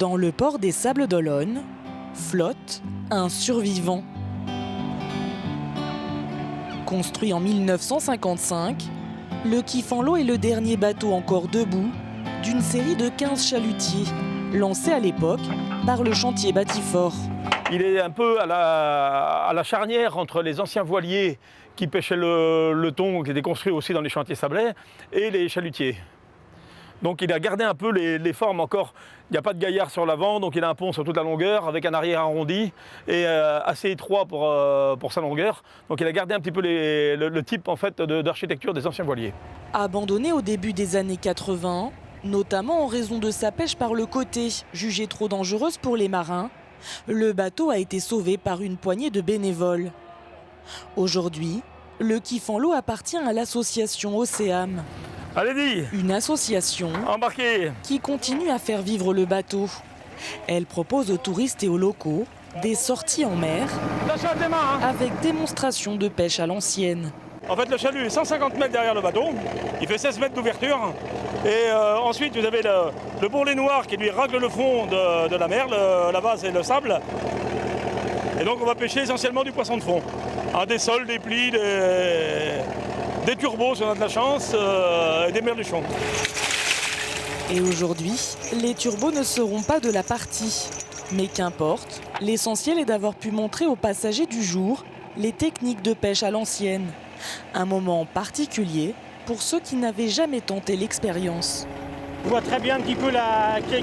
Dans le port des Sables d'Olonne, flotte un survivant. Construit en 1955, le Kifenlo est le dernier bateau encore debout d'une série de 15 chalutiers, lancés à l'époque par le chantier Batifort. Il est un peu à la charnière entre les anciens voiliers qui pêchaient le thon, qui étaient construits aussi dans les chantiers sablés, et les chalutiers. Donc il a gardé un peu les formes encore. Il n'y a pas de gaillard sur l'avant, donc il a un pont sur toute la longueur avec un arrière arrondi et assez étroit pour sa longueur. Donc il a gardé un petit peu le type en fait d'architecture des anciens voiliers. Abandonné au début des années 80, notamment en raison de sa pêche par le côté, jugée trop dangereuse pour les marins, le bateau a été sauvé par une poignée de bénévoles. Aujourd'hui, le Kifenlo appartient à l'association Océam. Allez-y, une association embarquez, qui continue à faire vivre le bateau. Elle propose aux touristes et aux locaux des sorties en mer avec démonstration de pêche à l'ancienne. En fait, le chalut est 150 mètres derrière le bateau, il fait 16 mètres d'ouverture. Et ensuite, vous avez le bourrelet noir qui lui ragle le fond de la mer, la base et le sable. Et donc, on va pêcher essentiellement du poisson de fond. Des sols, des plis, des turbos si on a de la chance, et des merluchons. Et aujourd'hui, les turbos ne seront pas de la partie. Mais qu'importe, l'essentiel est d'avoir pu montrer aux passagers du jour les techniques de pêche à l'ancienne. Un moment particulier pour ceux qui n'avaient jamais tenté l'expérience. On voit très bien un petit peu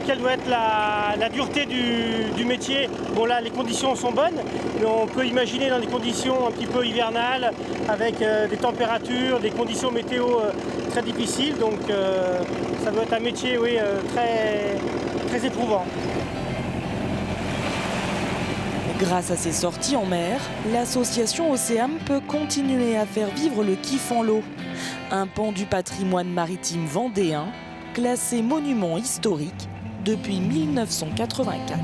quelle doit être la dureté du métier. Bon là, les conditions sont bonnes, mais on peut imaginer dans des conditions un petit peu hivernales, avec des températures, des conditions météo très difficiles. Donc ça doit être un métier oui, très éprouvant. Grâce à ses sorties en mer, l'association Océam peut continuer à faire vivre le Kifenlo, un pan du patrimoine maritime vendéen, classé monument historique depuis 1984.